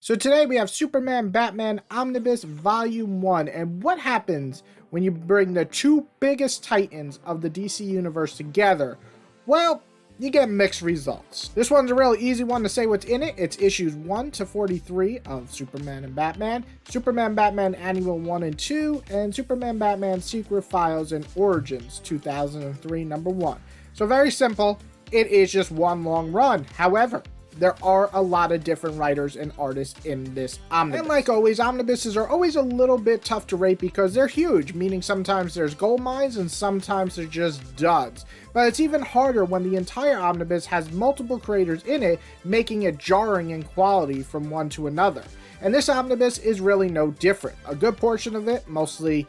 So today we have Superman Batman Omnibus Volume 1, and what happens when you bring the two biggest titans of the DC Universe together? Well, you get mixed results. This one's a really easy one to say what's in it. It's issues 1 to 43 of Superman and Batman, Superman Batman Annual 1 and 2, and Superman Batman Secret Files and Origins 2003 number 1. So very simple, it is just one long run. However, there are a lot of different writers and artists in this omnibus. And like always, omnibuses are always a little bit tough to rate because they're huge, meaning sometimes there's gold mines and sometimes they're just duds. But it's even harder when the entire omnibus has multiple creators in it, making it jarring in quality from one to another. And this omnibus is really no different. A good portion of it, mostly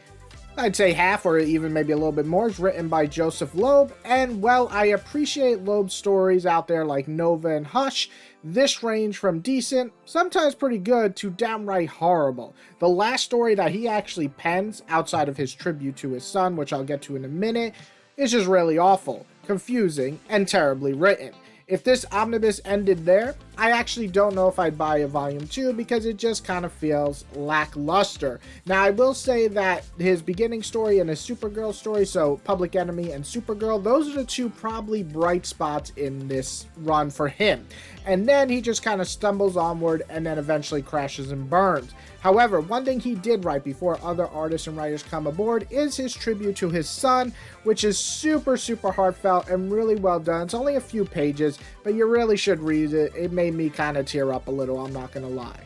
I'd say half or even maybe a little bit more, is written by Joseph Loeb, and well, I appreciate Loeb's stories out there like Nova and Hush. This range from decent, sometimes pretty good, to downright horrible. The last story that he actually pens, outside of his tribute to his son, which I'll get to in a minute, is just really awful, confusing, and terribly written. If this omnibus ended there, I actually don't know if I'd buy a volume 2 because it just kind of feels lackluster. Now, I will say that his beginning story and his Supergirl story, so Public Enemy and Supergirl, those are the two probably bright spots in this run for him. And then he just kind of stumbles onward and then eventually crashes and burns. However, one thing he did write before other artists and writers come aboard is his tribute to his son, which is super heartfelt and really well done. It's only a few pages, but you really should read it. It made me kind of tear up a little, I'm not gonna lie.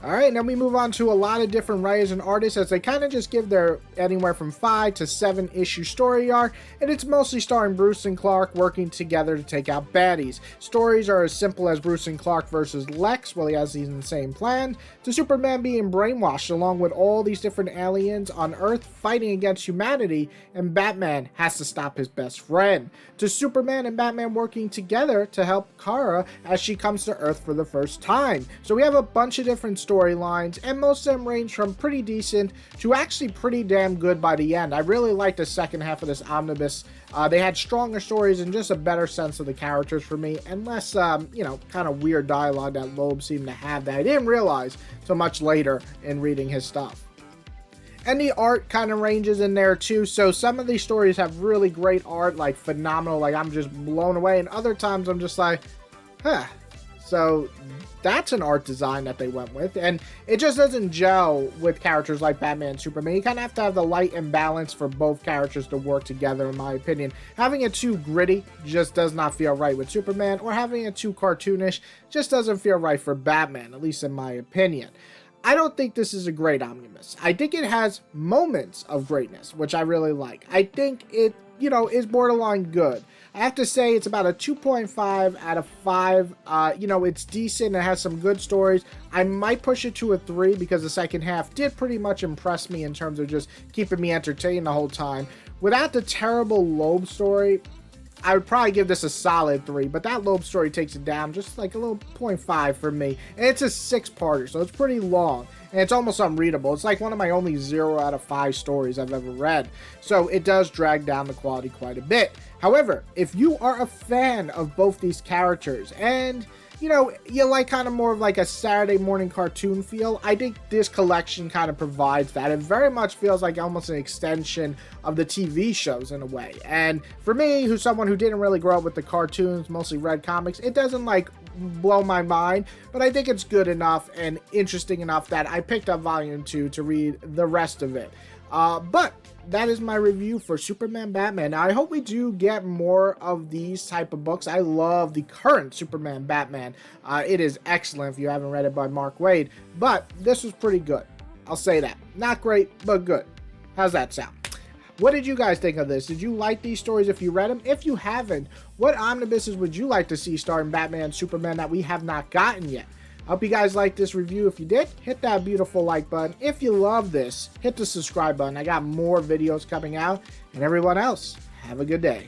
Alright, now we move on to a lot of different writers and artists as they kind of just give their anywhere from 5 to 7 issue story arc, and it's mostly starring Bruce and Clark working together to take out baddies. Stories are as simple as Bruce and Clark versus Lex, well, he has these insane plans, to Superman being brainwashed along with all these different aliens on Earth fighting against humanity, and Batman has to stop his best friend, to Superman and Batman working together to help Kara as she comes to Earth for the first time. So we have a bunch of different storylines, and most of them range from pretty decent to actually pretty damn good by the end. I really liked the second half of this omnibus. They had stronger stories and just a better sense of the characters for me, and less, you know, kind of weird dialogue that Loeb seemed to have that I didn't realize so much later in reading his stuff. And the art kind of ranges in there too, so some of these stories have really great art, like phenomenal, like I'm just blown away, and other times I'm just like, huh. So that's an art design that they went with, and it just doesn't gel with characters like Batman and Superman. You kind of have to have the light and balance for both characters to work together, in my opinion. Having it too gritty just does not feel right with Superman, or having it too cartoonish just doesn't feel right for Batman, at least in my opinion. I don't think this is a great omnibus. I think it has moments of greatness, which I really like. I think it, you know, is borderline good. I have to say it's about a 2.5 out of 5. You know, it's decent. It has some good stories. I might push it to a 3 because the second half did pretty much impress me in terms of just keeping me entertained the whole time. Without the terrible Loeb story, I would probably give this a solid 3, but that Loeb story takes it down just like a little 0.5 for me. And it's a 6-parter, so it's pretty long. And it's almost unreadable. It's like one of my only 0 out of 5 stories I've ever read. So it does drag down the quality quite a bit. However, if you are a fan of both these characters and, you know, you like kind of more of like a Saturday morning cartoon feel, I think this collection kind of provides that. It very much feels like almost an extension of the TV shows in a way. And for me, who's someone who didn't really grow up with the cartoons, mostly read comics, it doesn't like blow my mind, but I think it's good enough and interesting enough that I picked up volume 2 to read the rest of it. But that is my review for Superman Batman. Now, I hope we do get more of these type of books. I love the current Superman Batman. It is excellent if you haven't read it by Mark Waid, but this was pretty good. I'll say that. Not great, but good. How's that sound? What did you guys think of this? Did you like these stories if you read them? If you haven't, what omnibuses would you like to see starring Batman and Superman that we have not gotten yet? I hope you guys liked this review. If you did, hit that beautiful like button. If you love this, hit the subscribe button. I got more videos coming out. And everyone else, have a good day.